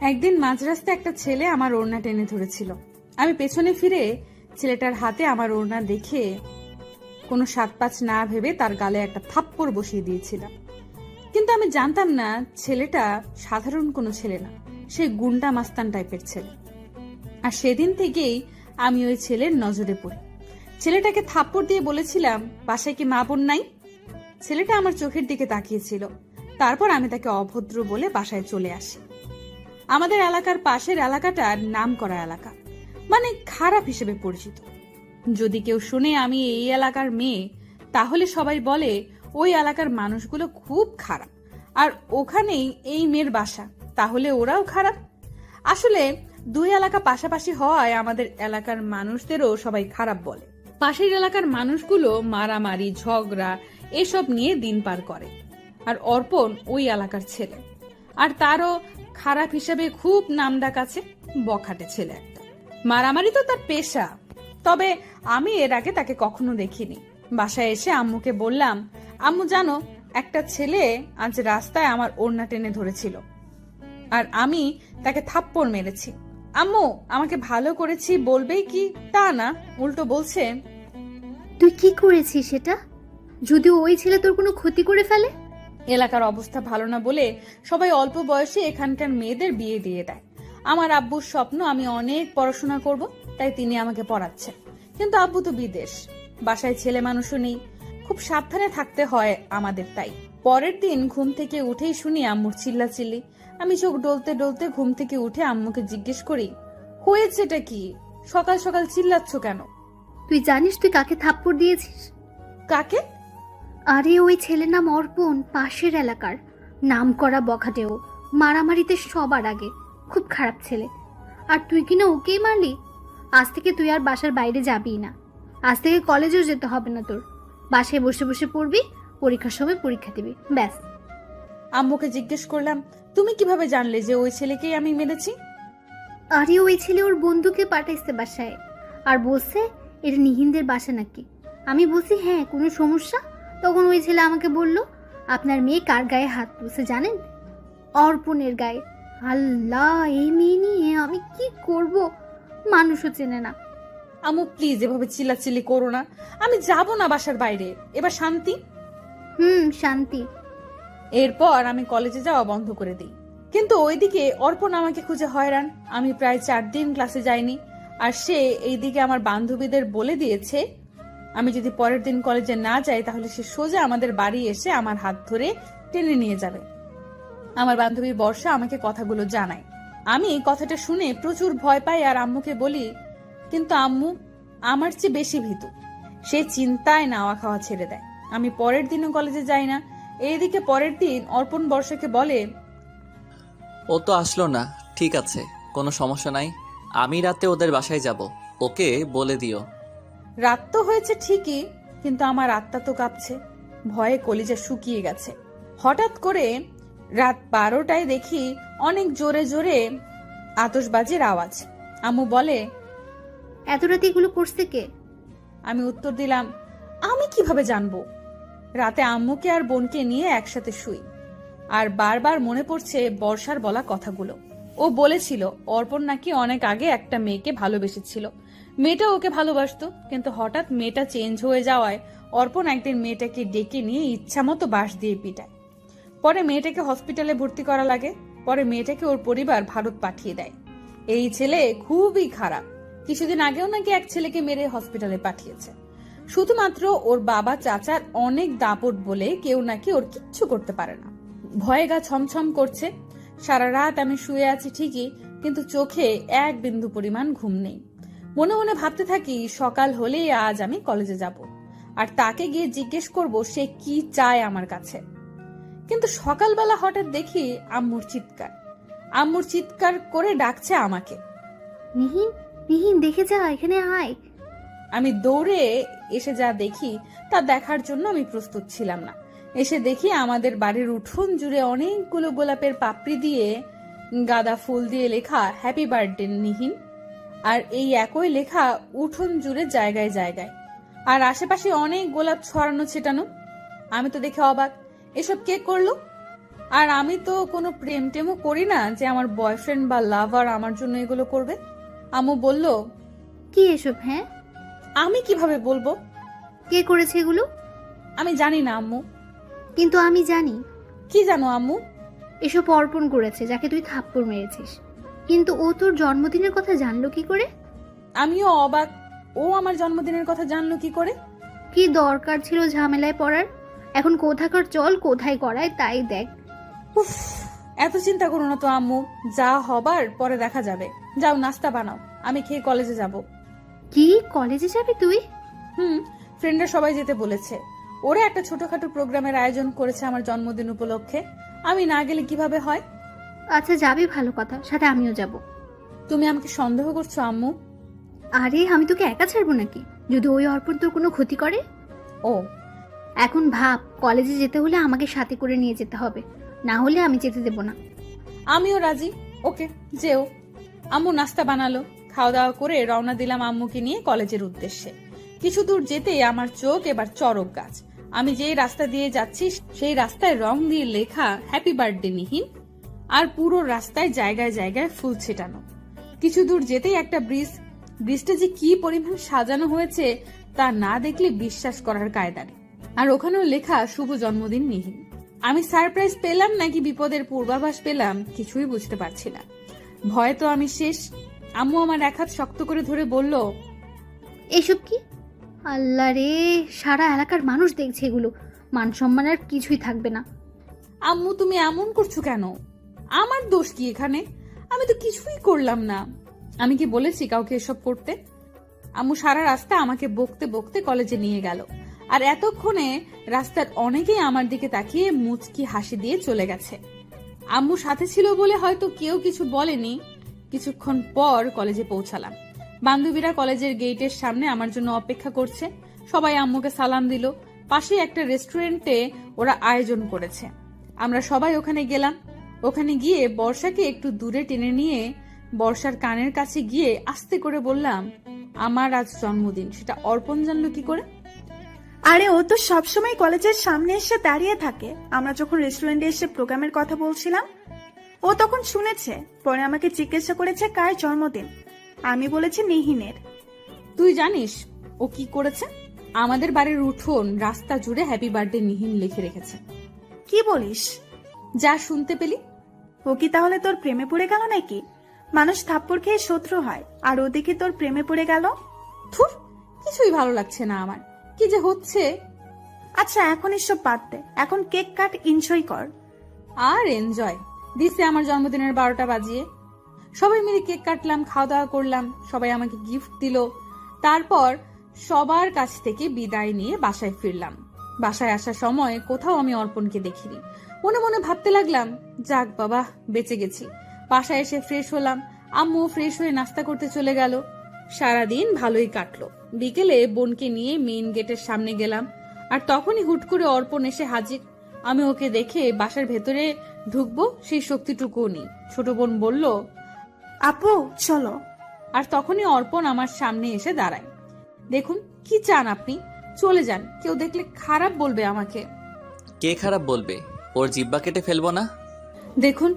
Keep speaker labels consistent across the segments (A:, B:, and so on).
A: একদিন মাঝরাস্তায় একটা ছেলে আমার ওড়না টেনে ধরেছিল। আমি পেছনে ফিরে ছেলেটার হাতে আমার ওড়না দেখে কোনো সাত পাঁচ না ভেবে তার গালে একটা থাপ্পড় বসিয়ে দিয়েছিলাম। কিন্তু আমি জানতাম না ছেলেটা সাধারণ কোনো ছেলে না, সে গুন্ডা মাস্তান টাইপের ছেলে। আর সেদিন থেকেই আমি ওই ছেলের নজরে পড়ি। ছেলেটাকে থাপ্পড় দিয়ে বলেছিলাম, বাসায় কি মা বোন নাই? ছেলেটা আমার চোখের দিকে তাকিয়েছিল। তারপর আমি তাকে অভদ্র বলে বাসায় চলে আসি। আমাদের এলাকার পাশের এলাকাটা নাম করা এলাকা, মানে খারাপ হিসেবে পরিচিত। যদি কেউ শুনে আমি এই এলাকার মেয়ে, তাহলে সবাই বলে ওই এলাকার মানুষগুলো খুব খারাপ, আর ওখানেই এই মেয়ের বাসা, তাহলে ওরাও খারাপ। আসলে দুই এলাকা পাশাপাশি হওয়ায় আমাদের এলাকার মানুষদেরও সবাই খারাপ বলে। পাশের এলাকার মানুষগুলো মারামারি ঝগড়া এসব নিয়ে দিন পার করে, আর অর্পণ ওই এলাকার ছেলে, আর তারও খারাপ হিসেবে খুব নামডাক আছে। বখাটে ছেলে একটা, মারামারি তো তার পেশা। তবে আমি এর আগে তাকে কখনো দেখিনি। বাসায় এসে আম্মুকে বললাম, আম্মু জানো, একটা ছেলে আজ রাস্তায় আমার ওড়না টেনে ধরেছিল, আর আমি তাকে থাপ্পড় মেরেছি। আম্মু আমাকে ভালো করেছি বলবেই কি তা না, উল্টো বলছে,
B: তুই কি করেছিস সেটা? যদি ওই ছেলে তোর কোনো ক্ষতি করে ফেলে?
A: এলাকার অবস্থা ভালো না বলে সবাই অল্প বয়সে এখানকার মেয়েদের বিয়ে দিয়ে দেয়। আমার আব্বুর স্বপ্ন আমি অনেক পড়াশোনা করব, তাই তিনি আমাকে পড়াচ্ছেন। কিন্তু আব্বু তো বিদেশ, বাসায় ছেলে মানুষও নেই, খুব সাবধানে থাকতে হয় আমাদের। তাই পরের দিন ঘুম থেকে উঠেই শুনি আম্মুর চিল্লাচিল্লি। আমি চোখ ডলতে ডলতে ঘুম থেকে উঠে আম্মুকে জিজ্ঞেস করি, হয়েছেটা কি? সকাল সকাল চিল্লাচ্ছ কেন?
B: তুই জানিস তুই কাকে থাপ্পড় দিয়েছিস?
A: কাকে?
B: আরে ওই ছেলের নাম অর্পণ, পাশের এলাকার নাম করা বখাটেও, মারামারিতে সবার আগে, খুব খারাপ ছেলে। আর তুই কিনা ওকেই মারলি? আজ থেকে তুই আর বাসার বাইরে যাবি না। আজ থেকে কলেজেও যেতে হবে না তোর, বাসায় বসে বসে পড়বি, পরীক্ষার সময় পরীক্ষা দিবি, ব্যাস।
A: আম্মুকে জিজ্ঞেস করলাম, তুমি কিভাবে জানলে যে ওই ছেলেকেই আমি মেরেছি?
B: আরে ওই ছেলে ওর বন্ধুকে পাঠাইছে বাসায়, আর বলছে এটা নিহিনদের বাসা নাকি। আমি বলছি হ্যাঁ, কোনো সমস্যা? তখন ওই ছেলে আমাকে বলল, আপনার মেয়ে কার গায়ে হাত তুলছে জানেন? অর্পণের গায়ে। আল্লাহ, এই মেয়ে নিয়ে আমি কি করব? মানুষও চেনে না।
A: আম্মু প্লিজ এভাবে চিল্লাচিল্লি করো না, আমি যাব না বাসার বাইরে, এবার শান্তি।
B: শান্তি।
A: এরপর আমি কলেজে যাওয়া বন্ধ করে দিই। কিন্তু ওইদিকে অর্পণ আমাকে খুঁজে হয়রান। আমি প্রায় 4 দিন ক্লাসে যাইনি, আর সে এইদিকে আমার বান্ধবীদের বলে দিয়েছে আমি যদি পরের দিন কলেজে না যাই তাহলে সে সোজা আমাদের বাড়ি এসে আমার হাত ধরে টেনে নিয়ে যাবে। আমার বান্ধবী বর্ষা আমাকে কথাগুলো জানায়। আমি কথাটা শুনে প্রচুর ভয় পাই আর আম্মুকে বলি, কিন্তু আম্মু আমার চেয়ে বেশি ভীতু। সে চিন্তায় নাওয়া খাওয়া ছেড়ে দেয়। আমি পরের দিনও কলেজে যাই না। এইদিকে পরের দিন অর্পণ বর্ষাকে বলে,
C: ও তো আসলো না, ঠিক আছে, কোনো সমস্যা নাই, আমি রাতে ওদের বাসায় যাব, ওকে বলে দিও।
A: রাত তো হয়েছে ঠিকই, কিন্তু আমার আত্মা তো কাঁপছে, ভয়ে কলিজা শুকিয়ে গেছে। হঠাৎ করে রাত 12টায় দেখি অনেক জোরে জোরে আতশবাজির আওয়াজ। আম্মু বলে,
B: এত রাতে এগুলো করছে কে?
A: আমি উত্তর দিলাম, আমি কিভাবে জানবো? রাতে আম্মুকে আর বোনকে নিয়ে একসাথে শুই, আর বারবার মনে পড়ছে বর্ষার বলা কথাগুলো। ও বলেছিল অর্পণ নাকি অনেক আগে একটা মেয়েকে ভালোবেসেছিল, মেয়েটা ওকে ভালোবাসতো, কিন্তু হঠাৎ মেয়েটা চেঞ্জ হয়ে যাওয়ায় অর্পণ একদিন মেয়েটাকে ডেকে নিয়ে ইচ্ছামতো বাঁশ দিয়ে পিটায়। পরে মেয়েটাকে হসপিটালে ভর্তি করা লাগে। পরে মেয়েটাকে ওর পরিবার ভারত পাঠিয়ে দেয়। এই ছেলে খুবই খারাপ। কিছুদিন আগেও নাকি এক ছেলেকে মেরে হসপিটালে পাঠিয়েছে, শুধুমাত্র ওর বাবা চাচার অনেক দাপট বলে কেউ নাকি ওর কিচ্ছু করতে পারে না। ভয়ে গা ছমছম করছে। সারা রাত আমি শুয়ে আছি ঠিকই, কিন্তু চোখে এক বিন্দু পরিমাণ ঘুম নেই। মনে মনে ভাবতে থাকি সকাল হলেই আজ আমি কলেজে যাব, আর তাকে গিয়ে জিজ্ঞেস করব সে কি চায় আমার কাছে। কিন্তু সকালবেলা হঠাৎ দেখি আম্মুর চিৎকার করে ডাকছে আমাকে,
B: নিহিন, নিহিন দেখে যা, এখানে আয়।
A: আমি দৌড়ে এসে যা দেখি তা দেখার জন্য আমি প্রস্তুত ছিলাম না। এসে দেখি আমাদের বাড়ির উঠোন জুড়ে অনেকগুলো গোলাপের পাপড়ি দিয়ে গাঁদা ফুল দিয়ে লেখা হ্যাপি বার্থডে নিহিন, আর এই একই লেখা উঠোন জুড়ে জায়গায় জায়গায়, আর আশেপাশে অনেক গোলাপ ছড়ানো ছিটানো। আমি তো দেখে অবাক, এসব কে করলো? আর আমি তো কোনো প্রেম টেমও করি না যে আমার বয়ফ্রেন্ড বা লাভার আমার জন্য এগুলো করবে। আম্মু বলল,
B: কি এসব? হ্যাঁ,
A: আমি কিভাবে বলবো?
B: কে করেছে এগুলো?
A: আমি জানি না আম্মু।
B: কিন্তু আমি জানি।
A: কি জানো আম্মু?
B: এসব অর্পণ করেছে, যাকে তুই থাপ্পড় মেরেছিস। কিন্তু ও তোর জন্মদিনের কথা জানলো কি করে?
A: আমিও অবাক, ও আমার জন্মদিনের কথা জানলো কি করে?
B: কি দরকার ছিল ঝামেলায় পড়ার? এখন কোথাকার চল, কোথায় করায় তাই দেখ।
A: উফ, এত চিন্তা করো না তো আম্মু, যা হবার পরে দেখা যাবে। যাও নাস্তা বানাও, আমি খেয়ে কলেজে যাব।
B: কি, কলেজে যাবি তুই?
A: ফ্রেন্ডরা সবাই যেতে বলেছে। ওরা একটা ছোটখাটো প্রোগ্রামের আয়োজন করেছে আমার জন্মদিন উপলক্ষে। আমি না গেলে কিভাবে হয়?
B: আচ্ছা যাবি, ভালো কথা, সাথে আমিও যাব।
A: তুমি আমাকে সন্দেহ করছো আম্মু?
B: আরে আমি তোকে একা ছাড়বো নাকি, যদি ওই অর্পণ তোর কোনো ক্ষতি করে?
A: ও,
B: এখন ভাব, কলেজে যেতে হলে আমাকে সাথে করে নিয়ে যেতে হবে, না হলে আমি যেতে দেব না।
A: আমিও রাজি। ওকে, যেও। আম্মু নাস্তা বানালো, খাওয়া দাওয়া করে রওনা দিলাম আম্মুকে নিয়ে কলেজের উদ্দেশ্যে। কিছু দূর যেতেই আমার চোখ এবার চড়ক গাছ। আমি যেই রাস্তা দিয়ে যাচ্ছি সেই রাস্তায় রং দিয়ে লেখা হ্যাপি বার্থডে নিহিন, আর পুরো রাস্তায় জায়গায় জায়গায় ফুল ছেটানো। কিছু দূর যেতেই একটা ব্রিজটা যে কি পরিমাণ সাজানো হয়েছে তা না দেখলে বিশ্বাস করার কায়দা নেই। আর ওখানেও লেখা শুভ জন্মদিন নিহিন। আমি সারপ্রাইজ পেলাম নাকি বিপদের পূর্বাভাস পেলাম কিছুই বুঝতে পারছি না। ভয়ে তো আমি শেষ। আম্মু আমার এক হাত শক্ত করে ধরে বলল,
B: এসব কি? আল্লাহ রে, সারা এলাকার মানুষ দেখছে এগুলো, মান সম্মান আর কিছুই থাকবে না।
A: আম্মু তুমি এমন করছো কেন? আমার দোষ কি এখানে? আমি তো কিছুই করলাম না। আমি কি বলেছি কাউকে এসব করতে? আম্মু সারা রাস্তা আমাকে বকতে বকতে কলেজে নিয়ে গেল। আর এতক্ষণে রাস্তার অনেকেই আমার দিকে তাকিয়ে মুচকি হাসি দিয়ে চলে গেছে। আম্মু সাথে ছিল বলে হয়তো কেউ কিছু বলেনি। কিছুক্ষণ পর কলেজে পৌঁছালাম। বান্ধবীরা কলেজের গেটের সামনে আমার জন্য অপেক্ষা করছে। সবাই আম্মুকে সালাম দিল। পাশে একটা রেস্টুরেন্টে ওরা আয়োজন করেছে। আমরা সবাই ওখানে গেলাম। ওখানে গিয়ে বর্ষাকে একটু দূরে টেনে নিয়ে বর্ষার কানের কাছে গিয়ে আস্তে করে বললাম, আমার আজ জন্মদিন, সেটা অর্পণ জানলো কি করে?
D: আরে ও তো সবসময় কলেজের সামনে এসে দাঁড়িয়ে থাকে। আমরা যখন রেস্টুরেন্টে এসে প্রোগ্রামের কথা বলছিলাম, ও তখন শুনেছে। পরে আমাকে জিজ্ঞাসা করেছে কার জন্মদিন। আমি বলেছি নিহিনের।
A: তুই জানিস ও কি করেছে? আমাদের বাড়ির উঠোন রাস্তা জুড়ে হ্যাপি বার্থডে নিহিন লিখে রেখেছে।
D: কি বলিস?
A: যা শুনতে পেলি।
D: ও কি তাহলে তোর প্রেমে পড়ে গেল নাকি? মানুষ থাপ্পড় খেয়ে শত্রু হয়, আর ও দেখি তোর প্রেমে পড়ে গেল।
A: থুর, কিছুই ভালো লাগছে না আমার, কি যে হচ্ছে।
D: আচ্ছা এখন এসব বাদ দে, এখন কেক কাট, এনজয় কর।
A: আর এনজয় দিছে আমার জন্মদিনের 12টা বাজিয়ে। সবাই মিলে কেক কাটলাম, খাওয়া দাওয়া করলাম, সবাই আমাকে গিফট দিল। তারপর সবার কাছ থেকে বিদায় নিয়ে বাসায় ফিরলাম। বাসায় আসার সময় কোথাও আমি অর্পণকে দেখিনি। মনে মনে ভাবতে লাগলাম, যাক বাবা, বেঁচে গেছি। বাসায় এসে ফ্রেশ হলাম। আম্মু ফ্রেশ হয়ে নাস্তা করতে চলে গেল। সারাদিন ভালোই কাটলো। বিকেলে বোনকে নিয়ে মেইন গেটের সামনে গেলাম। আর তখনই হুট করে অর্পণ এসে হাজির। আমি ওকে দেখে বাসার ভেতরে ঢুকবো সেই শক্তিটুকুও নেই। ছোট বোন বলল,
D: আপু চলো।
A: আর তখনই অর্পণ আমার সামনে এসে দাঁড়ায়। দেখুন কি চান আপনি? চলে যান, কেউ দেখলে খারাপ বলবে আমাকে।
C: কে খারাপ বলবে? ওর জিব্বা কেটে ফেলবো না?
A: দেখুন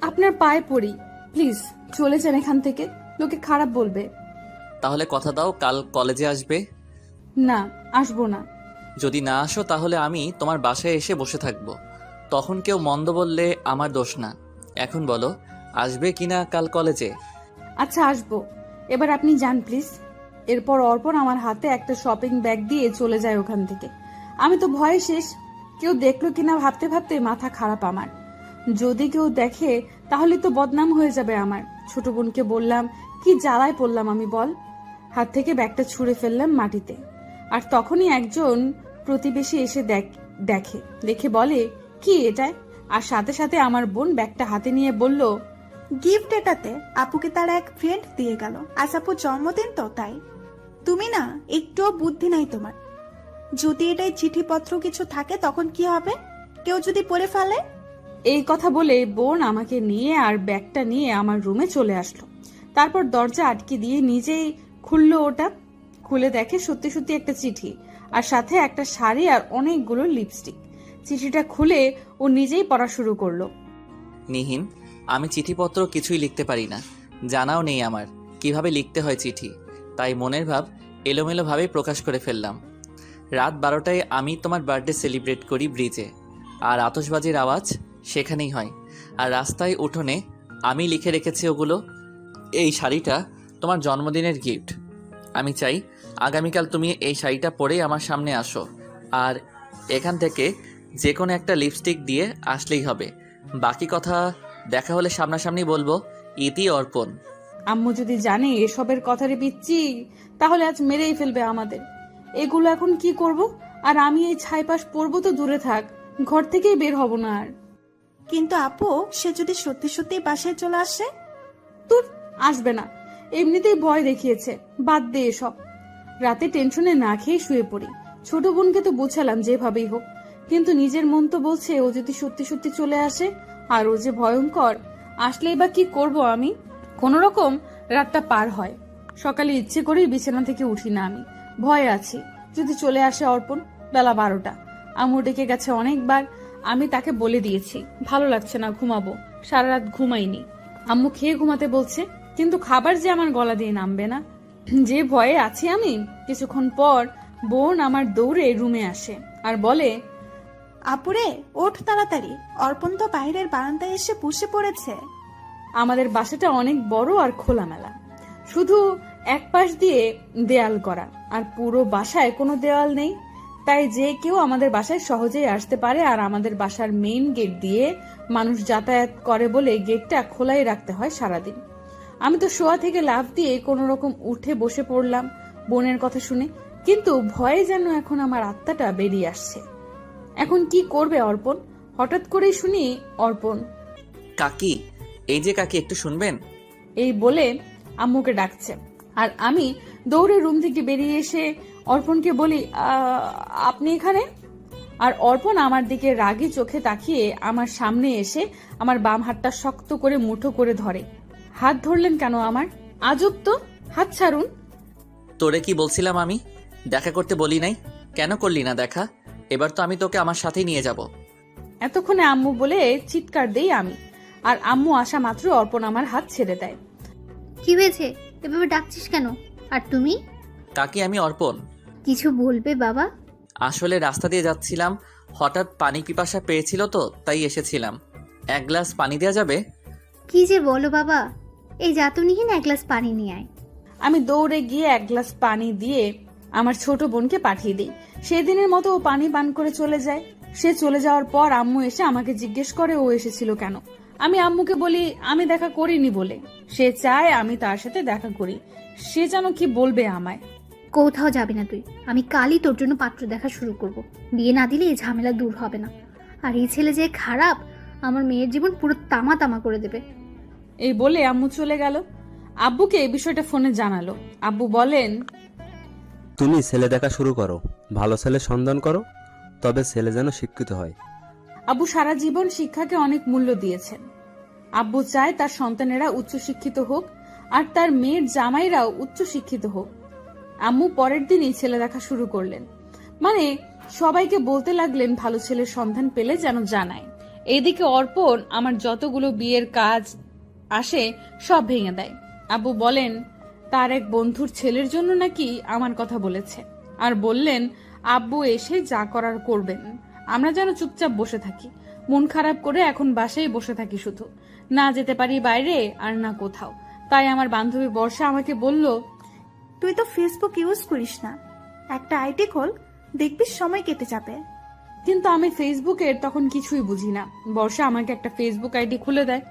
A: আপনার পায়ে পড়ি, প্লিজ চলে যান এখান থেকে, লোকে খারাপ বলবে।
C: তাহলে কথা দাও কাল কলেজে আসবে।
A: না, আসবো না।
C: যদি না আসো তাহলে আমি তোমার বাসায় এসে বসে থাকবো। তখন কেউ মন্দ বললে আমার দোষ না। এখন বলো, আসবে কিনা কাল কলেজে?
A: আচ্ছা আসবো, এবার আপনি যান প্লিজ। এরপর অর্পণ আমার হাতে একটা শপিং ব্যাগ দিয়ে চলে যায় ওখান থেকে। আমি তো ভয়ে শেষ। কেউ দেখলো কিনা ভাবতে ভাবতে মাথা খারাপ আমার। যদি কেউ দেখে তাহলে তো বদনাম হয়ে যাবে আমার। ছোট বোনকে বললাম, কি জ্বালায় পড়লাম আমি বল। হাত থেকে ব্যাগটা ছুঁড়ে ফেললাম মাটিতে। আর তখনই একজন প্রতিবেশী এসে দেখে বলে, কি এটায়? আর সাথে সাথে আমার বোন ব্যাগটা হাতে নিয়ে বলল,
D: গিফট এটাতে আপুকে তার এক ফ্রেন্ড দিয়ে গেল। আজ আপুর জন্মদিন তো তাই। তুমি না একটুও বুদ্ধি নাই তোমার। যদি এটাই চিঠিপত্র কিছু থাকে তখন কি হবে? কেউ যদি পড়ে ফেলে?
A: এই কথা বলে বোন আমাকে নিয়ে আর ব্যাগটা নিয়ে আমার রুমে চলে আসলো। তারপর দরজা আটকে দিয়ে নিজেই খুললো ওটা। খুলে দেখে সত্যি সত্যি একটা চিঠি, আর সাথে একটা শাড়ি আর অনেকগুলো লিপস্টিক। চিঠিটা খুলে ও নিজেই পড়া শুরু করলো।
C: নিহিন, আমি চিঠিপত্র কিছুই লিখতে পারি না, জানাও নেই আমার কিভাবে লিখতে হয় চিঠি, তাই মনের ভাব এলোমেলোভাবে প্রকাশ করে ফেললাম। রাত 12টায় আমি তোমার বার্থডে সেলিব্রেট করি ব্রিজে, আর আতশবাজির আওয়াজ সেখানেই হয়। আর রাস্তায় উঠোনে আমি লিখে রেখেছি ওগুলো। এই শাড়িটা তোমার জন্মদিনের গিফট। আমি চাই আগামীকাল তুমি এই শাড়িটা পরেই আমার সামনে আসো, আর এখান থেকে যে কোনো একটা লিপস্টিক দিয়ে আসলেই হবে। বাকি কথা দেখা হলে সামনাসামনি বলবো। ইতি অর্পণ।
A: আম্মু যদি জানে এসবের কথারে পিচ্ছি, তাহলে আজ মেরেই ফেলবে আমাদের। এগুলো এখন কি করব? আর আমি এই ছাইপাশ পরবো তো দূরে থাক, ঘর থেকেই বের হব না আর।
D: কিন্তু আপু, সে যদি সত্যি সত্যি বাসায় চলে আসে?
A: তোর আসবে না, এমনিতেই ভয় দেখিয়েছে, বাদ দে এসব। রাতে টেনশনে না খেয়ে শুয়ে পড়ি। ছোট বোনকে তো বোঝালাম যেভাবেই হোক, কিন্তু নিজের মন তো বলছে ও যদি সত্যি সত্যি চলে আসে, আর ও যে ভয়ঙ্কর, আসলেই বা কি করব আমি। কোন রকম রাতটা পার হয়। সকালে ইচ্ছে করেই বিছানা থেকে উঠি না, আমি ভয়ে আছি যদি চলে আসে অর্পণ। বেলা 12টা, আম্মু ডেকে গেছে অনেকবার। আমি তাকে বলে দিয়েছি ভালো লাগছে না, ঘুমাবো। সারা রাত ঘুমাইনি। আম্মু খেয়ে ঘুমাতে বলছে, কিন্তু খাবার যে আমার গলা দিয়ে নামবে না, যে ভয়ে আছি আমি। কিছুক্ষণ পর বোন আমার দৌড়ে রুমে আসে আর বলে,
D: আপুরে, ওঠ তাড়াতাড়ি, অর্পণ তো বাইরের বারান্দায় এসে বসে পড়েছে।
A: আমাদের বাসাটা অনেক বড় আর খোলামেলা, শুধু এক পাশ দিয়ে দেয়াল করা, আর পুরো বাসায় কোনো দেওয়াল নেই। তাই যে কেউ আমাদের বাসায় সহজেই আসতে পারে। আর আমাদের বাসার মেইন গেট দিয়ে মানুষ যাতায়াত করে বলে গেটটা খোলাই রাখতে হয় সারাদিন। আমি তো শোয়া থেকে লাফ দিয়ে কোনো রকম উঠে বসে পড়লাম বোনের কথা শুনে, কিন্তু ভয়ে যেন এখন আমার আত্মাটা বেরিয়ে আসছে। এখন কি করবে অর্পণ? হঠাৎ করেই শুনি অর্পণ,
C: কাকি, এই যে কাকি, একটু শুনবেন?
A: এই বলে আম্মুকে ডাকছে। আর আমি দৌড়ে রুম থেকে বেরিয়ে এসে অর্পণকে বলি, আপনি এখানে? আর অর্পণ আমার দিকে রাগী চোখে তাকিয়ে আমার সামনে এসে আমার বাম হাতটা শক্ত করে মুঠো করে ধরে। হাত ধরলেন কেন আমার? আজব তো, হাত ছাড়ুন।
C: তোরে কি বলছিলাম আমি? দেখা করতে বলি নাই? কেন করলি না দেখা? এবার তো আমি তোকে আমার সাথেই নিয়ে যাব।
A: এতক্ষণে আম্মু বলে চিৎকার দেই আমি, আর আম্মু আসা মাত্র অর্পণ আমার হাত ছেড়ে দেয়।
B: কি হয়েছে? এভাবে ডাকছিস কেন? আর তুমি?
C: কাকি, আমি অর্পণ।
B: কিছু বলবে বাবা?
C: আসলে রাস্তা দিয়ে যাচ্ছিলাম, হঠাৎ পানি পিপাসা পেয়েছিল তো তাই এসেছিলাম। এক গ্লাস পানি দেওয়া যাবে?
B: কি যে বলো বাবা, এই যা তো নিহিন, এক গ্লাস পানি নিয়ে আয়।
A: আমি দৌড়ে গিয়ে এক গ্লাস পানি দিয়ে আমার ছোট বোনকে পাঠিয়ে দিই। সেদিনের মতো ও পানি পান করে চলে যায়। সে চলে যাওয়ার পর আম্মু এসে আমাকে জিজ্ঞেস করে ও এসেছিল কেন। আমি আম্মুকে বলি আমি দেখা করিনি বলে। সে চায় আমি তার সাথে দেখা করি। সে যেন কি বলবে আমায়।
B: কোথাও যাবে না তুই, আমি কালই তোর জন্য পাত্র দেখা শুরু করব। বিয়ে না দিলে এই ঝামেলা দূর হবে না। আর এই ছেলে যে খারাপ, আমার মেয়ের জীবন পুরো তামা তামা করে দেবে।
A: এই বলে আম্মু চলে গেল। আব্বুকে এই বিষয়টা ফোনে জানালো। আব্বু বলেন,
E: তুমি ছেলে দেখা শুরু করো, ভালো ছেলে সন্ধান করো, তবে ছেলে যেন শিক্ষিত হয়।
A: আব্বু সারা জীবন শিক্ষাকে অনেক মূল্য দিয়েছেন। আব্বু চায় তার সন্তানেরা উচ্চশিক্ষিত হোক, আর তার মেয়ের জামাইরাও উচ্চশিক্ষিত হোক। আম্মু পরের দিনই ছেলে দেখা শুরু করলেন, মানে সবাইকে বলতে লাগলেন ভালো ছেলের সন্ধান পেলে যেন জানায়। এইদিকে অর্পণ আমার যতগুলো বিয়ের কাজ আসে সব ভেঙে দেয়। আব্বু বলেন তার এক বন্ধুর ছেলের জন্য নাকি আমার কথা বলেছে, আর বললেন আব্বু এসে যা করার করবেন, আমরা যেন চুপচাপ বসে থাকি। মন খারাপ করে এখন বাসায় বসে থাকি, শুধু না যেতে পারি বাইরে আর না কোথাও। তাই আমার বান্ধবী বর্ষা আমাকে বলল,
D: তুই তো ফেসবুক ইউজ করিস না, একটা আইডি খোল, দেখবি সময় কেটে যাবে।
A: কিন্তু আমি ফেসবুকের তখন কিছুই বুঝি না। বর্ষা আমাকে একটা ফেসবুক আইডি খুলে দেয়,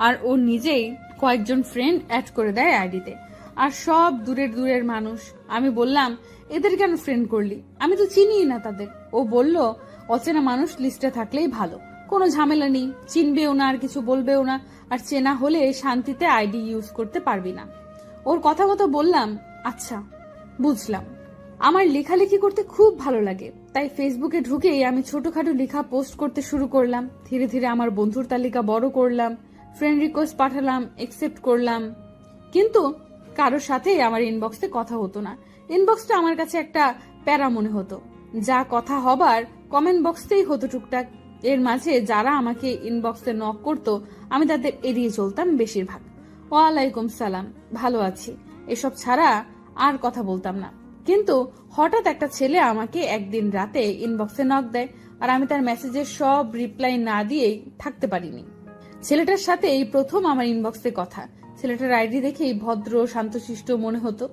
A: আর ও নিজেই কয়েকজন ফ্রেন্ড অ্যাড করে দেয় আইডিতে, আর সব দূরের দূরের মানুষ। আমি বললাম এদের কেন ফ্রেন্ড করলি, আমি তো চিনিই না তাদের। ও বলল অচেনা মানুষ লিস্টে থাকলেই ভালো, কোনো ঝামেলা নেই, চিনবেও না আর কিছু বলবেও না, আর চেনা হলে শান্তিতে আইডি ইউজ করতে পারবি না। ওর কথা মতো বললাম আচ্ছা বুঝলাম। আমার লেখালেখি করতে খুব ভালো লাগে, তাই ফেসবুকে ঢুকেই আমি ছোটখাটো লেখা পোস্ট করতে শুরু করলাম। ধীরে ধীরে আমার বন্ধুর তালিকা বড় করলাম, ফ্রেন্ড রিকোয়েস্ট পাঠালাম, একসেপ্ট করলাম, কিন্তু কারোর সাথে আমার ইনবক্সে কথা হতো না। ইনবক্সটা আমার কাছে একটা প্যারা মনে হতো। যা কথা হবার কমেন্ট বক্সেই হতো টুকটাক। এর মাঝে যারা আমাকে ইনবক্সে নক করতো আমি তাদের এড়িয়ে চলতাম বেশিরভাগ। ওয়ালাইকুম সালাম, ভালো আছি, এসব ছাড়া আর কথা বলতাম না। কিন্তু হঠাৎ একটা ছেলে আমাকে একদিন রাতে ইনবক্সে নক দেয়, আর আমি তার মেসেজের সব রিপ্লাই না দিয়েই থাকতে পারিনি। ছেলেটার সাথে এই প্রথম আমার ইনবক্সে কথা। ছেলেটার আইডি দেখেই ভদ্র শান্তশিষ্ট মনে হতো।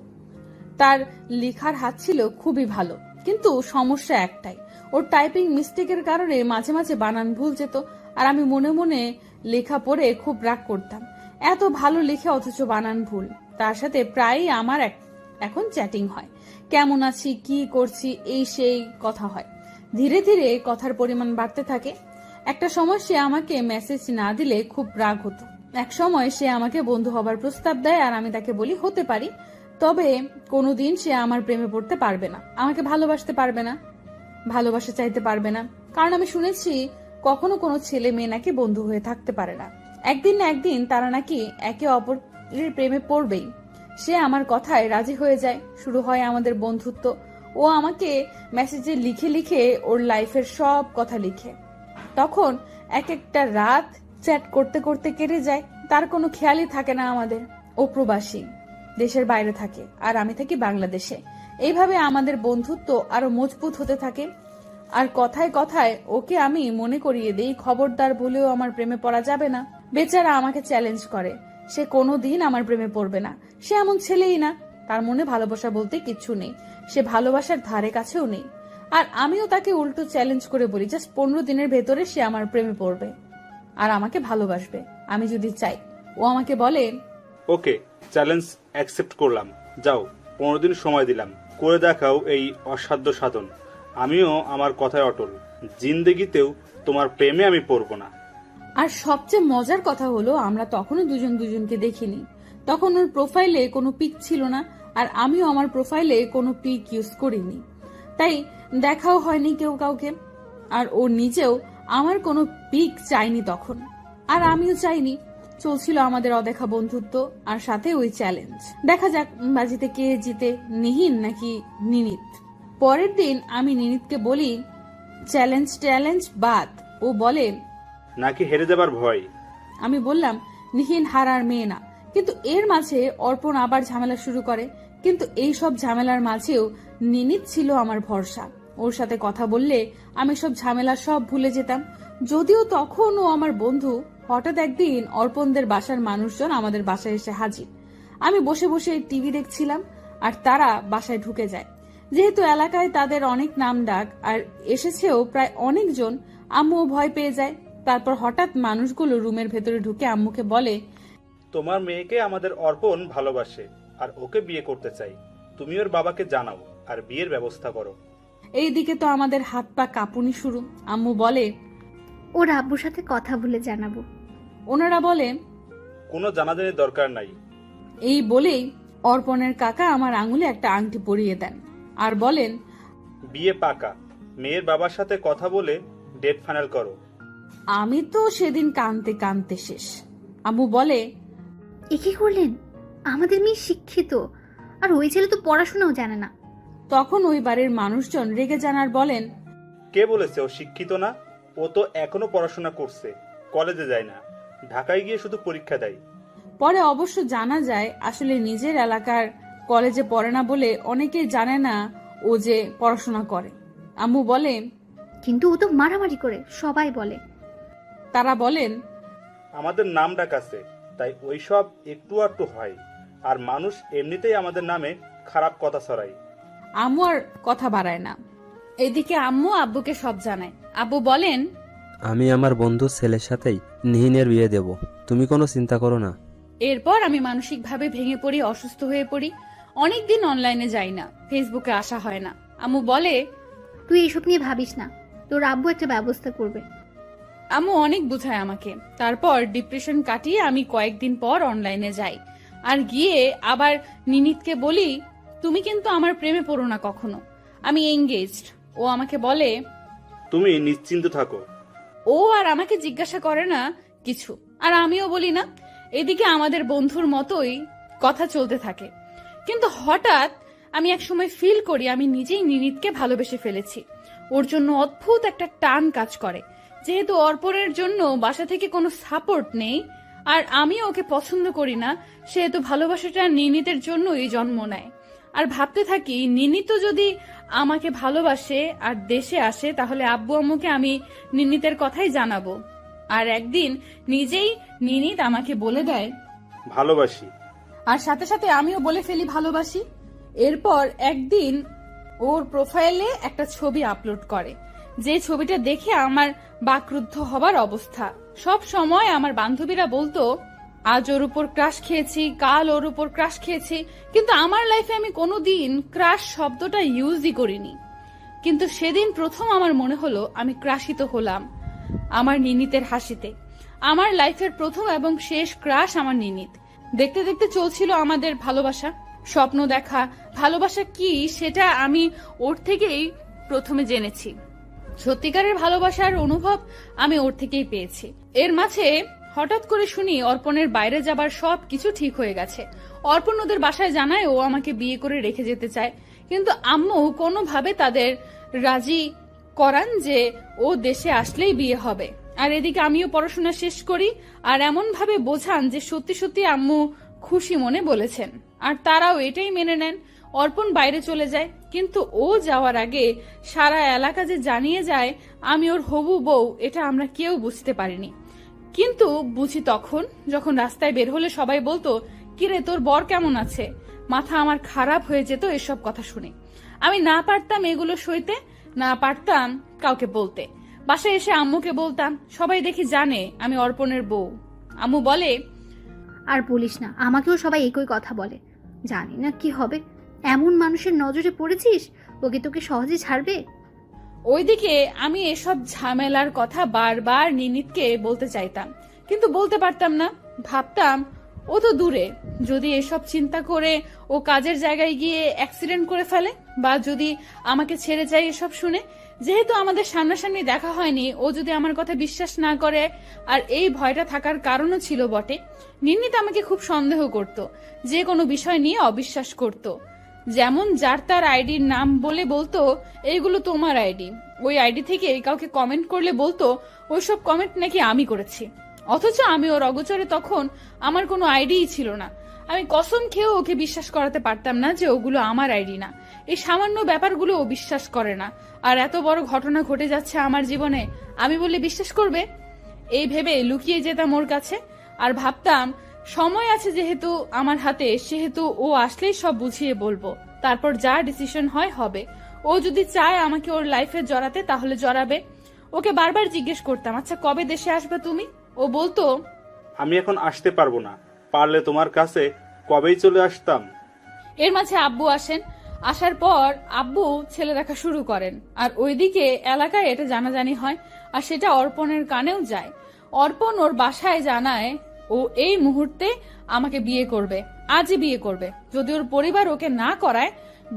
A: তার লেখার হাত ছিল খুবই ভালো, কিন্তু সমস্যা একটাই, ওর টাইপিং মিস্টেকের কারণে মাঝে মাঝে বানান ভুল যেত। আর আমি মনে মনে লেখা পড়ে খুব রাগ করতাম, এত ভালো লেখে অথচ বানান ভুল। তার সাথে প্রায়ই আমার এখন চ্যাটিং হয়, কেমন আছি, কি করছি, এই সেই কথা হয়। ধীরে ধীরে কথার পরিমাণ বাড়তে থাকে। একটা সময় সে আমাকে মেসেজ না দিলে খুব রাগ হতো। এক সময় সে আমাকে বন্ধু হবার প্রস্তাব দেয়, আর আমি তাকে বলি হতে পারি, তবে কোনোদিন সে আমার প্রেমে পড়তে পারবে না, আমাকে ভালোবাসতে পারবে না, ভালোবাসা চাইতে পারবে না। কারণ আমি শুনেছি কখনো কোনো ছেলে মেয়ে নাকি বন্ধু হয়ে থাকতে পারে না, একদিন না একদিন তারা নাকি একে অপরের প্রেমে পড়বেই। সে আমার কথায় রাজি হয়ে যায়, শুরু হয় আমাদের বন্ধুত্ব। ও আমাকে মেসেজে লিখে লিখে ওর লাইফের সব কথা লিখে। তখন এক একটা রাত চ্যাট করতে করতে কেটে যায়, তার কোনো খেয়ালই থাকে না আমাদের। ও প্রবাসী, দেশের বাইরে থাকে, আর আমি থাকি বাংলাদেশে। এইভাবে আমাদের বন্ধুত্ব আরো মজবুত হতে থাকে। আর কথায় কথায় ওকে আমি মনে করিয়ে দেই, খবরদার ভুলেও আমার প্রেমে পড়া যাবে না। বেচারা আমাকে চ্যালেঞ্জ করে, সে কোনোদিন আমার প্রেমে পড়বে না, সে এমন ছেলেই না, তার মনে ভালোবাসা বলতে কিচ্ছু নেই, সে ভালোবাসার ধারে কাছেও নেই। আর আমিও তাকে উল্টো চ্যালেঞ্জ করে বলি, জাস্ট 15 দিনের ভেতরে সে আমার প্রেমে পড়বে আর আমাকে ভালোবাসবে, আমি যদি চাই। ও আমাকে বলে,
F: ওকে, চ্যালেঞ্জ অ্যাকসেপ্ট করলাম, যাও 15 দিন সময় দিলাম, করে দেখাও এই অসাধ্য সাধন। আমিও আমার কথায় অটল, জিন্দেগিতেও তোমার প্রেমে আমি পড়ব না।
A: আর সবচেয়ে মজার কথা হলো আমরা তখনও দুজন দুজনকে দেখিনি। তখন ওর প্রোফাইলে কোনো পিক ছিল না, আর আমিও আমার প্রোফাইলে কোনো পিক ইউজ করিনি, তাই দেখাও হয়নি কেউ কাউকে। আর ও নিজেও আমার কোনো পিক চাইনি তখন, আর আমিও চাইনি। চলছিল আমাদের অদেখা বন্ধুত্ব, আর সাথে ওই চ্যালেঞ্জ। দেখা যাক বাজিতে কে জিতে, নিহিন নাকি নিনিত। পরের দিন আমি নিনিতকে বলি, চ্যালেঞ্জ বাদ। ও বলে,
F: নাকি হেরে যাবার ভয়।
A: আমি বললাম, নিহিন হারার মেয়ে না। কিন্তু এর মাঝে অর্পণ আবার ঝামেলা শুরু করে। কিন্তু এই সব ঝামেলার মাঝেও নিনিত ছিল আমার ভরসা। ওর সাথে কথা বললে আমি সব ঝামেলা সব ভুলে যেতাম। যদিও তখন ও আমার বন্ধু। হঠাৎ একদিন অর্পণদের বাসার মানুষজন আমাদের বাসায় এসে হাজির। আমি বসে বসে টিভি দেখছিলাম, আর তারা বাসায় ঢুকে যায়। যেহেতু এলাকায় তাদের অনেক নাম ডাক, আর এসেছেও প্রায় অনেকজন, আম্মুও ভয় পেয়ে যায়। তারপর হঠাৎ মানুষগুলো রুমের ভেতরে ঢুকে আম্মুকে বলে,
F: তোমার মেয়েকে আমাদের অর্পণ ভালোবাসে আর ওকে বিয়ে করতে চাই, তুমি ওর বাবাকে জানাও আর বিয়ের ব্যবস্থা করো।
A: এইদিকে তো আমাদের হাত পা কাঁপুনি শুরু। আম্মু বলে,
B: ওর আব্বুর সাথে কথা বলে জানাবো।
A: ওনারা বলে,
F: কোনো জানাজানির দরকার নাই।
A: এই বলেই অর্পণের কাকা আমার আঙুলে একটা আংটি পরিয়ে দেন, আর বলেন,
F: বিয়ে পাকা, মেয়ের বাবার সাথে কথা বলে ডেট ফাইনাল করো।
A: আমি তো সেদিন কানতে কানতে শেষ। আম্মু বলে,
B: এ কি করলেন? আমাদের মেয়ে শিক্ষিত, আর ওই ছেলে তো পড়াশোনাও জানে না।
A: তখন ওই বাড়ির মানুষজন রেগে জানার বলেন,
F: কে বলেছে ও শিক্ষিত না? ও তো এখনো পড়াশোনা করছে, কলেজে যায় না, ঢাকায় গিয়ে শুধু পরীক্ষা দেয়।
A: পরে অবশ্য জানা যায় আসলে নিজের এলাকার কলেজে পড়ে না বলে অনেকেই জানে না ও যে পড়াশোনা করে। আম্মু বলে,
B: কিন্তু ও তো মারামারি করে, সবাই বলে।
A: তারা বলেন,
F: আমাদের নাম ডাক আছে, তাই ওই সব একটু আধটু হয়, আর মানুষ এমনিতেই আমাদের নামে খারাপ কথা ছড়ায়।
A: আম্মু আর কথা বাড়ায় না। এদিকে আম্মু আব্বুকে সব জানায়। আব্বু বলেন,
E: আমি আমার বন্ধুর ছেলের সাথেই নিহিনের বিয়ে দেব, তুমি কোনো চিন্তা করো না।
A: এরপর আমি মানসিকভাবে ভেঙে পড়ি, অসুস্থ হয়ে পড়ি। অনেকদিন অনলাইনে যাই না, ফেসবুকে আসা হয় না। আম্মু বলে,
B: তুই এসব নিয়ে ভাবিস না, তোর আব্বু একটা ব্যবস্থা করবে।
A: আম্মু অনেক বুঝায় আমাকে। তারপর ডিপ্রেশন কাটিয়ে আমি কয়েকদিন পর অনলাইনে যাই, আর গিয়ে আবার নিনিতকে বলি, তুমি কিন্তু আমার প্রেমে পড়ো না কখনো, আমি এঙ্গেজড। ও আমাকে বলে,
F: তুমি নিশ্চিন্ত থাকো।
A: ও আর আমাকে জিজ্ঞাসা করে না কিছু, আর আমিও বলি না। এদিকে আমাদের বন্ধুর মতোই কথা চলতে থাকে। কিন্তু হঠাৎ আমি একসময় ফিল করি আমি নিজেই নিনিতকে ভালোবেসে ফেলেছি। ওর জন্য অদ্ভুত একটা টান কাজ করে। যেহেতু অর্পণের জন্য বাসা থেকে কোনো সাপোর্ট নেই আর আমিও ওকে পছন্দ করি না, সেহেতু ভালোবাসাটা নিনিতের জন্যই জন্ম নেয়। আর ভাবতে থাকি নিনিত যদি আমাকে ভালোবাসে আর দেশে আসে তাহলে আব্বু আম্মুকে আমি নিনিতের কথাই জানাবো। আর একদিন নিজেই নিনিত আমাকে বলে দেয়
F: ভালোবাসি।
A: আর সাথে সাথে আমিও বলে ফেলি ভালোবাসি। এরপর একদিন ওর প্রোফাইলে একটা ছবি আপলোড করে, যে ছবিটা দেখে আমার বাকরুদ্ধ হবার অবস্থা। সব সময় আমার বান্ধবীরা বলতো আজ ওর উপর ক্রাশ খেয়েছি, কাল ওর উপর ক্রাশ খেয়েছি, কিন্তু আমার লাইফে আমি কোনোদিন ক্রাশ শব্দটা ইউজই করিনি। কিন্তু সেদিন প্রথম আমার মনে হলো আমি ক্রাশিত হলাম আমার নিনিতের হাসিতে। আমার লাইফের প্রথম এবং শেষ ক্রাশ আমার নিনিত। দেখতে দেখতে চলছিল আমাদের ভালোবাসা, স্বপ্ন দেখা। ভালোবাসা কি সেটা আমি ওর থেকেই প্রথমে জেনেছি। সত্যিকারের ভালোবাসার অনুভব আমি ওর থেকেই পেয়েছি। এর মাঝে হঠাৎ করে শুনি অর্পণের বাইরে যাবার সব কিছু ঠিক হয়ে গেছে। অর্পণ ওদের বাসায় জানায় ও আমাকে বিয়ে করে রেখে যেতে চায়, কিন্তু আম্মু কোনোভাবে তাদের রাজি করান যে ও দেশে আসলেই বিয়ে হবে। আর এদিকে আমিও পড়াশোনা শেষ করি আর এমন ভাবে বোঝান যে সত্যি সত্যি আম্মু খুশি মনে বলেছেন আর তারাও এটাই মেনে নেন। অর্পণ বাইরে চলে যায়, কিন্তু ও যাওয়ার আগে সারা এলাকা যে জানিয়ে যায় আমি ওর হবু বউ, এটা আমরা কেউ বুঝতে পারিনি। কিন্তু বুঝি তখন যখন রাস্তায় বের হলে সবাই বলতো কিরে তোর বর কেমন আছে। মাথা আমার খারাপ হয়ে যেত এসব কথা শুনে। আমি না পারতাম এগুলো সইতে, না পারতাম কাউকে বলতে। বাসায় এসে আম্মুকে বলতাম, সবাই দেখি জানে আমি অর্পণের বউ। আম্মু বলে
B: আর বলিস না, আমাকেও সবাই একই কথা বলে। জানি না কি হবে, এমন মানুষের নজরে পড়েছিস, ওকে তোকে সহজে ছাড়বে?
A: ওইদিকে আমি এসব ঝামেলার কথা বারবার নিনিতকে বলতে চাইতাম, কিন্তু বলতে পারতাম না। ভাবতাম ও তো দূরে, যদি এসব চিন্তা করে ও কাজের জায়গায় গিয়ে অ্যাক্সিডেন্ট করে ফেলে, বা যদি আমাকে ছেড়ে যায় এসব শুনে। যেহেতু আমাদের সামনাসামনি দেখা হয়নি, ও যদি আমার কথা বিশ্বাস না করে, আর এই ভয়টা থাকার কারণও ছিল বটে। নিনিত আমাকে খুব সন্দেহ করত, যে কোনো বিষয় নিয়ে অবিশ্বাস করত। যেমন যার তার আইডির নাম বলে বলতো এইগুলো তোমার আইডি, ওই আইডি থেকে কাউকে কমেন্ট করলে বলতো ওইসব কমেন্ট নাকি আমি করেছি। অথচ আমি ওর অগোচরে তখন আমার কোনো আইডিই ছিল না। আমি কসম খেয়েও ওকে বিশ্বাস করাতে পারতাম না যে ওগুলো আমার আইডি না। এই সামান্য ব্যাপারগুলো ও বিশ্বাস করে না, আর এত বড় ঘটনা ঘটে যাচ্ছে আমার জীবনে, আমি বললে বিশ্বাস করবে? এই ভেবে লুকিয়ে যেতাম ওর কাছে আর ভাবতাম সময় আছে যেহেতু আমার হাতে, সেহেতু ও আসলেই সব বুঝিয়ে বলবো, তারপর যা ডিসিশন হয় হবে। ও যদি চায় আমাকে ওর লাইফে জড়াতে তাহলে জড়াবে। ওকে বারবার জিজ্ঞেস করতাম, আচ্ছা কবে দেশে আসবে তুমি? ও বলতো
F: আমি এখন আসতে পারবো না, পারলে তোমার কাছে কবেই চলে আসতাম।
A: এর মাঝে আব্বু আসেন। আসার পর আব্বু ছেলে দেখা শুরু করেন, আর ওইদিকে এলাকায় এটা জানাজানি হয়, আর সেটা অর্পণের কানেও যায়। অর্পণ ওর বাসায় জানায় ও এই মুহূর্তে আমাকে বিয়ে করবে, আজই বিয়ে করবে। যদি ওর পরিবার ওকে না করায়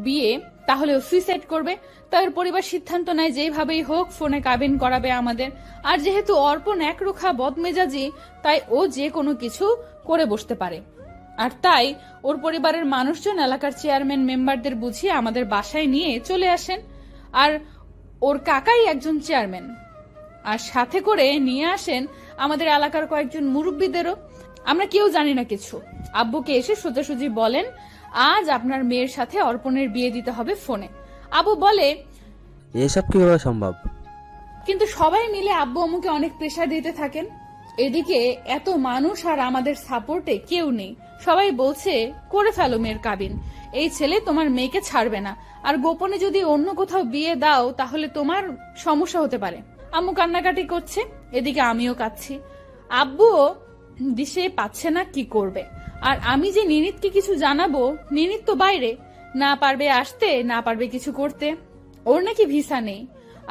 A: বিয়ে, তাহলে ও সুইসাইড করবে। তাই ওর পরিবার সিদ্ধান্ত নেয় যেভাবেই হোক ফোনে কাবিন করাবে আমাদের। আর যেহেতু অর্পণ একরোখা বদমেজাজি, তাই ও যে কোনো কিছু করে বসতে পারে। আর তাই ওর পরিবারের মানুষজন এলাকার চেয়ারম্যান মেম্বারদের বুঝিয়ে আমাদের বাসায় নিয়ে চলে আসেন। আর ওর কাকাই একজন চেয়ারম্যান, আর সাথে করে নিয়ে আসেন আমাদের এলাকার কয়েকজন মুরব্বীদেরও। আমরা কেউ জানি না কিছু। আব্বুকে এসে সোজাসুজি বলেন আজ আপনার মেয়ের সাথে অর্পণের বিয়ে দিতে হবে ফোনে। আব্বু বলে
E: এসব কিভাবে সম্ভব?
A: কিন্তু সবাই মিলে আব্বু আম্মুকে অনেক প্রেসার দিতে থাকেন। এদিকে এত মানুষ আর আমাদের সাপোর্টে কেউ নেই। সবাই বলছে করে ফেলো মেয়ের কাবিন, এই ছেলে তোমার মেয়েকে ছাড়বে না, আর গোপনে যদি অন্য কোথাও বিয়ে দাও তাহলে তোমার সমস্যা হতে পারে। আম্মু কান্নাকাটি করছে, এদিকে আমিও কাঁদছি। আব্বুও দিশে পাচ্ছে না কি করবে। আর আমি যে নিনিতকে কিছু জানাবো, নিনিত তো বাইরে, না পারবে আসতে, না পারবে কিছু করতে। ওর নাকি ভিসা নেই।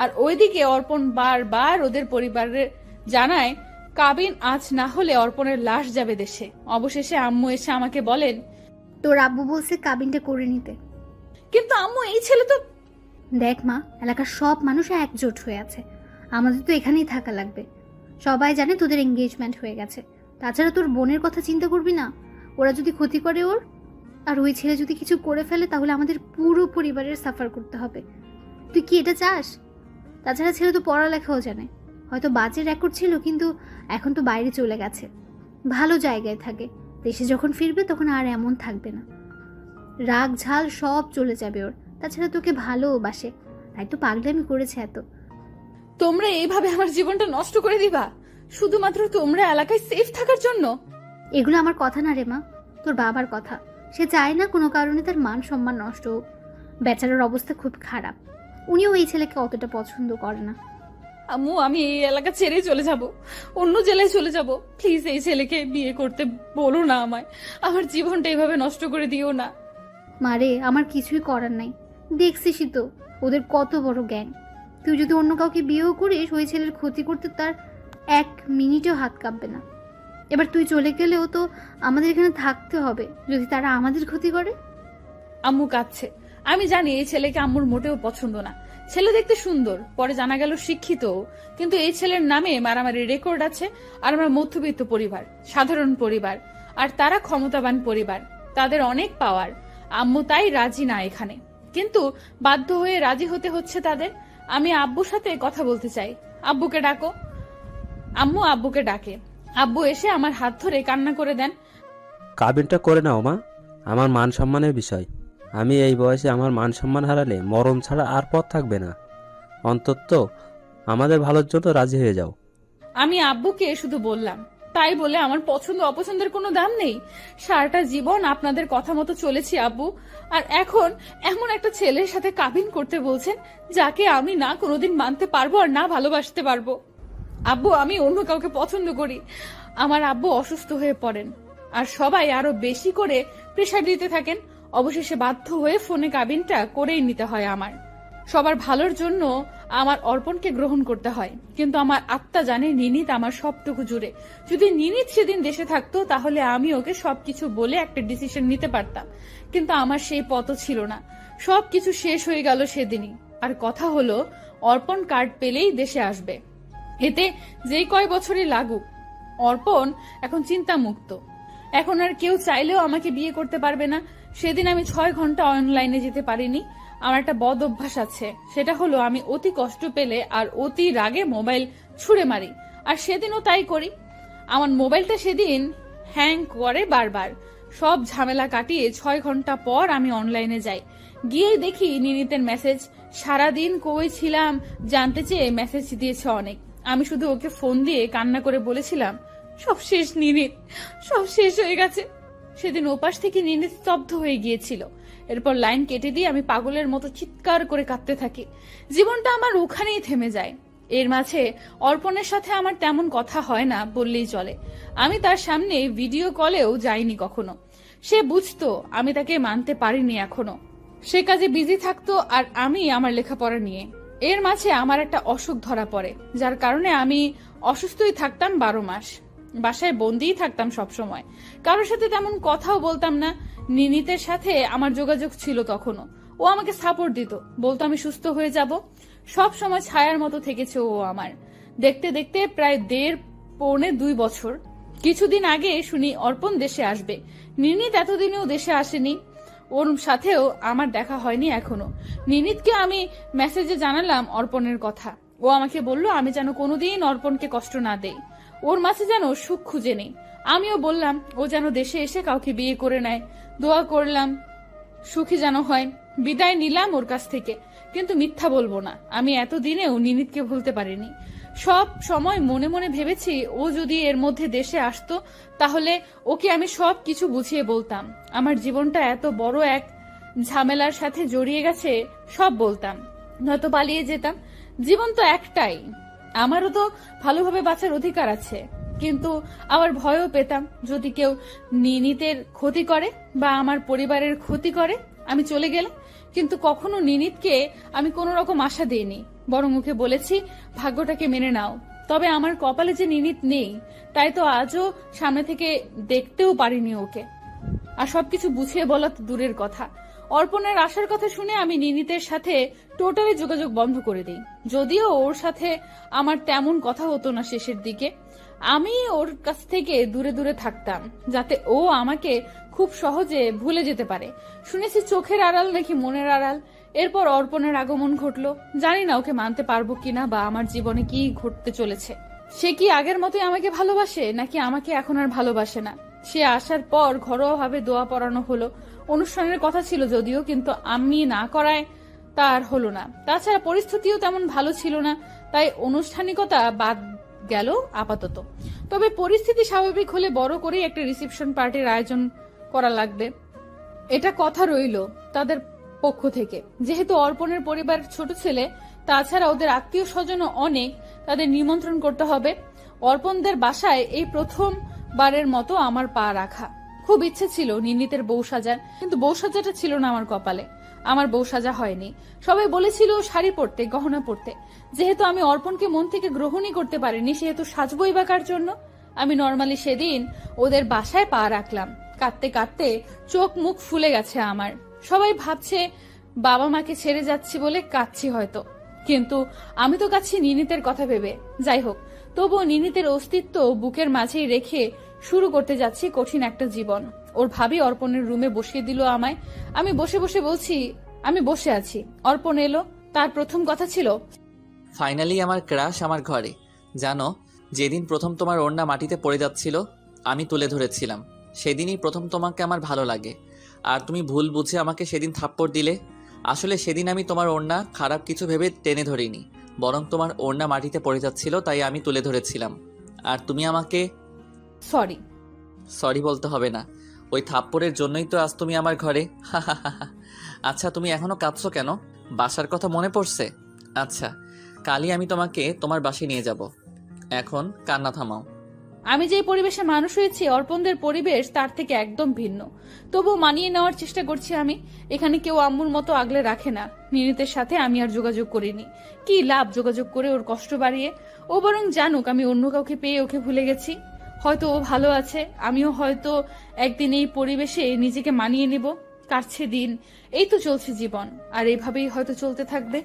A: আর ওইদিকে অর্পণ বারবার ওদের পরিবারের জানায় কাবিন আজ না হলে অর্পণের লাশ যাবে দেশে। অবশেষে আম্মু এসে আমাকে বলেন
B: তোর আব্বু বলছে কাবিনটা করে নিতে।
A: কিন্তু আম্মু এই ছেলে তো।
B: দেখ মা, এলাকার সব মানুষ একজোট হয়ে আছে, আমাদের তো এখানেই থাকা লাগবে। সবাই জানে তোদের এঙ্গেজমেন্ট হয়ে গেছে। তাছাড়া তোর বোনের কথা চিন্তা করবি না, ওরা যদি ক্ষতি করে ওর, আর ওই ছেলে যদি কিছু করে ফেলে তাহলে আমাদের পুরো পরিবারের সাফার করতে হবে। তুই কি এটা চাস? তাছাড়া ছেলে তো পড়ালেখাও জানে। হয়তো বাজে রেকর্ড ছিল, কিন্তু এখন তো বাইরে চলে গেছে, ভালো জায়গায় থাকে। দেশে যখন ফিরবে তখন আর এমন থাকবে না, রাগ ঝাল সব চলে যাবে ওর। তাছাড়া তোকে ভালোবাসে, তাই তো পাগলামি করেছে এত।
A: তোমরা এইভাবে আমার জীবনটা নষ্ট করে দিবা শুধুমাত্র তোমরা এলাকায় সেফ থাকার জন্য?
B: এগুলো আমার কথা না রে মা, তোর বাবার কথা। সে চায় না কোনো কারণে তার মান সম্মান নষ্ট হোক। বেচারার অবস্থা খুব খারাপ, উনিও এই ছেলেকে অতটা পছন্দ করে না।
A: আম্মু, আমি এই এলাকা ছেড়ে চলে যাব, অন্য জেলায় চলে যাব। প্লিজ এই ছেলেকে বিয়ে করতে বলো না আমায়। আমার জীবনটা এইভাবে নষ্ট করে দিও না।
B: মারে, আমার কিছুই করার নাই। দেখছিসই তো ওদের কত বড় গ্যাং। তুই যদি অন্য কাউকে বিয়েও করিস, ওই ছেলের ক্ষতি করতে তার 1 মিনিটও হাত কাঁপবে না। এবার তুই চলে গেলেও তো আমাদের এখানে থাকতে হবে, যদি তারা আমাদের ক্ষতি করে।
A: আম্মু কাঁদছে। আমি জানি এই ছেলেকে আম্মুর মোটেও পছন্দ না। ছেলে দেখতে সুন্দর, পরে জানা গেল শিক্ষিত, কিন্তু এই ছেলের নামে মারামারি রেকর্ড আছে। আর আমরা মধ্যবিত্ত পরিবার, সাধারণ পরিবার, আর তারা ক্ষমতাবান পরিবার, তাদের অনেক পাওয়ার। আম্মু তাই রাজি না এখানে, কিন্তু বাধ্য হয়ে রাজি হতে হচ্ছে তাদের। আমি আব্বুর সাথে কথা বলতে চাই। আব্বুকে ডাকো। আম্মু আব্বুকে ডাকে। আব্বু এসে আমার হাত ধরে কান্না করে দেন।
E: কাবিনটা করে নাও মা, আমার মান সম্মানের বিষয়। আমি এই বয়সে আমার মান সম্মান হারালে মরণ ছাড়া আর পথ থাকবে না। অন্তত আমাদের ভালোর জন্য রাজি হয়ে যাও।
A: আমি আব্বুকে শুধু বললাম, তাই বলে আমার পছন্দ অপছন্দের কোনো দাম নেই। সারাটা জীবন আপনাদের কথা মতো চলেছি আব্বু, আর এখন এমন একটা ছেলের সাথে কাবিন করতে বলছেন যাকে আমি না কোনোদিন মানতে পারবো আর না ভালোবাসতে পারবো। আব্বু, আমি অন্য কাউকে পছন্দ করি। আমার আব্বু অসুস্থ হয়ে পড়েন, আর সবাই আরো বেশি করে প্রেসার দিতে থাকেন। অবশেষে বাধ্য হয়ে ফোনে কাবিনটা করেই নিতে হয় আমার। সবার ভালোর জন্য আমার অর্পণকে গ্রহণ করতে হয়, কিন্তু আমার আত্মা জানে নিনিত আমার সবটুকু জুড়ে। যদি নিনিত সেদিন দেশে থাকতো তাহলে আমি ওকে সবকিছু বলে একটা ডিসিশন নিতে পারতাম, কিন্তু আমার সেই পথও ছিল না। সবকিছু শেষ হয়ে গেল সেদিনই। আর কথা হলো, অর্পণ কার্ড পেলেই দেশে আসবে। এতে যেই কয় বছরই লাগুক, অর্পণ এখন চিন্তামুক্ত। এখন আর কেউ চাইলেও আমাকে বিয়ে করতে পারবে না। সেদিন আমি 6 ঘন্টা অনলাইনে যেতে পারিনি। আমার একটা বদ অভ্যাস আছে, সেটা হলো আমি অতি কষ্ট পেলে আর অতি রাগে মোবাইল ছুঁড়ে মারি, আর সেদিনও তাই করি। আমার মোবাইলটা সেদিন হ্যাং করে বারবার। সব ঝামেলা কাটিয়ে 6 ঘন্টা পর আমি অনলাইনে যাই। গিয়ে দেখি নিনিতের মেসেজ। সারাদিন কই ছিলাম জানতে চেয়ে মেসেজ দিয়েছে অনেক। আমি শুধু ওকে ফোন দিয়ে কান্না করে বলেছিলাম, সব শেষ নিনিত, সব শেষ হয়ে গেছে। সেদিন ওপাশ থেকে নিনিত স্তব্ধ হয়ে গিয়েছিল। এরপর লাইন কেটে দিয়ে আমি পাগলের মতো চিৎকার করে কাঁদতে থাকি। জীবনটা আমার ওখানেই থেমে যায়। এর মাঝে অর্পণের সাথে আমার তেমন কথা হয় না বললেই চলে। আমি তার সামনে ভিডিও কলেও যাইনি কখনো। সে বুঝতো আমি তাকে মানতে পারিনি এখনো। সে কাজে বিজি থাকতো আর আমি আমার লেখাপড়া নিয়ে। এর মাঝে আমার একটা অসুখ ধরা পড়ে, যার কারণে আমি অসুস্থই থাকতাম 12 মাস। বাসায় বন্দিই থাকতাম সব সময়। কারোর সাথে তেমন কথাও বলতাম না। নিনিতের সাথে আমার যোগাযোগ ছিল তখনও। ও আমাকে সাপোর্ট দিত, বলতো আমি সুস্থ হয়ে যাব। সব সময় ছায়ার মতো থেকেছে ও আমার। দেখতে দেখতে প্রায় 1.5-2 বছর। কিছুদিন আগে শুনি অর্পণ দেশে আসবে। নিনিত এতদিনেও দেশে আসেনি, ওর সাথেও আমার দেখা হয়নি এখনো। নিনিতকে আমি মেসেজে জানালাম অর্পণের কথা। ও আমাকে বলল আমি যেন কোনোদিন অর্পণকে কষ্ট না দেই, ওর মাঝে যেন সুখ খুঁজে নেই। আমিও বললাম ও যেন দেশে এসে কাউকে বিয়ে করে নেয়। দোয়া করলাম সুখী যেন হয়। বিদায় নিলাম ওর কাছ থেকে, কিন্তু মিথ্যা বলবো না, আমি এতদিনেও নিনিতকে ভুলতে পারিনি। সব সময় মনে মনে ভেবেছি ও যদি এর মধ্যে দেশে আসতো তাহলে ওকে আমি সব কিছু বুঝিয়ে বলতাম। আমার জীবনটা এত বড় এক ঝামেলার সাথে জড়িয়ে গেছে, সব বলতাম, নয়তো পালিয়ে যেতাম। জীবন তো একটাই, আমারও তো ভালোভাবে বাঁচার অধিকার আছে। কিন্তু আবার ভয়ও পেতাম যদি কেউ নিনিতের ক্ষতি করে বা আমার পরিবারের ক্ষতি করে আমি চলে গেলে। কিন্তু কখনো নিনিতকে আমি কোনো রকম আশা দিইনি, বরং ওকে বলেছি ভাগ্যটাকে মেনে নাও। তবে আমার কপালে যে নিনিত নেই, তাই তো আজও সামনে থেকে দেখতেও পারিনি ওকে। আর সবকিছু বুঝিয়ে বলা তো দূরের কথা। অর্পণের আসার কথা শুনে আমি নিনিতের সাথে টোটালি যোগাযোগ বন্ধ করে দিই। যদিও ওর সাথে আমার তেমন কথা হতো না শেষের দিকে, আমি ওর কাছ থেকে দূরে দূরে থাকতাম যাতে ও আমাকে খুব সহজে ভুলে যেতে পারে। শুনেছি চোখের আড়াল নাকি মনের আড়াল, এরপর অর্পণের আগমন ঘটলো। জানি না ওকে মানতে পারবো কিনা বা আমার জীবনে কি ঘটতে চলেছে। সে কি আগের মতোই আমাকে ভালোবাসে নাকি আমাকে এখন আর ভালোবাসে না। সে আসার পর ঘরোয়াভাবে দোয়া পড়ানো হলো। অনুষ্ঠানের কথা ছিল যদিও, কিন্তু আমি না করায় তার হলো না। তাছাড়া পরিস্থিতিও তেমন ভালো ছিল না, তাই আনুষ্ঠানিকতা বাদ গেল আপাতত। তবে পরিস্থিতি স্বাভাবিক হলে বড় করেই একটা রিসেপশন পার্টির আয়োজন করা লাগবে, এটা কথা রইল তাদের পক্ষ থেকে। যেহেতু অর্পণের পরিবার ছোট ছেলে, তাছাড়া ওদের আত্মীয় স্বজনও অনেক, তাদের নিমন্ত্রণ করতে হবে। অর্পণদের বাসায় এই প্রথমবারের মতো আমার পা রাখা। খুব ইচ্ছে ছিল নিন্দিতের বউ সাজার, কিন্তু বউ সাজাটা ছিল না আমার কপালে। আমার বউ সাজা হয়নি। সবাই বলেছিল শাড়ি পরতে, গহনা পরতে। যেহেতু আমি অর্পণকে মন থেকে গ্রহণই করতে পারিনি, সেহেতু সাজবই বা কার জন্য। আমি নর্মালি সেদিন ওদের বাসায় পা রাখলাম। কাঁদতে কাঁদতে চোখ মুখ ফুলে গেছে আমার। সবাই ভাবছে বাবা মাকে ছেড়ে যাচ্ছি বলে কাঁদছি হয়তো, কিন্তু আমি তো কাঁদছি নিনিতের কথা ভেবে। যাই হোক, তবুও নিনিতের অস্তিত্ব বুকের মাঝেই রেখে শুরু করতে যাচ্ছি কঠিন একটা জীবন। ওর ভাবি অর্পণের রুমে বসিয়ে দিল আমায়। আমি বসে বসে বলছি আমি বসে আছি। অর্পণ এলো। তার প্রথম কথা ছিল,
C: ফাইনালি আমার ক্রাশ আমার ঘরে। জানো, যেদিন প্রথম তোমার ওড়না মাটিতে পড়ে যাচ্ছিল আমি তুলে ধরেছিলাম, সেদিনই প্রথম তোমাকে আমার ভালো লাগে। আর তুমি ভুল বুঝে আমাকে সেদিন থাপ্পড় দিলে। আসলে সেদিন আমি তোমার ওড়না খারাপ কিছু ভেবে টেনে ধরিনি, বরং তোমার ওড়না মাটিতে পড়ে যাচ্ছিল তাই আমি তুলে ধরেছিলাম। আর তুমি আমাকে
A: সরি।
C: সরি বলতে হবে না, ওই থাপ্পড়ের জন্যই তো আজ তুমি আমার ঘরে। আচ্ছা, তুমি এখনো কাঁদছো কেন? বাসার কথা মনে পড়ছে? আচ্ছা, কালই আমি তোমাকে তোমার বাসায় নিয়ে যাব। এখন কান্না থামাও।
A: আমি যে পরিবেশে মানুষ হয়েছি, অর্পণদের পরিবেশ তার থেকে একদম ভিন্ন। তবু মানিয়ে নেওয়ার চেষ্টা করছি আমি। এখানে কেউ আম্মুর মতো আগলে রাখে না। নিনিতের সাথে আমি আর যোগাযোগ করিনি। কি লাভ যোগাযোগ করে ওর কষ্ট বাড়িয়ে? ও বরং জানুক আমি অন্য কাউকে পেয়ে ওকে ভুলে গেছি। হয়তো ও ভালো আছে, আমিও হয়তো একদিন এই পরিবেশে নিজেকে মানিয়ে নেব। কাটছে দিন, এই তো চলছে জীবন, আর এইভাবেই হয়তো চলতে থাকবে।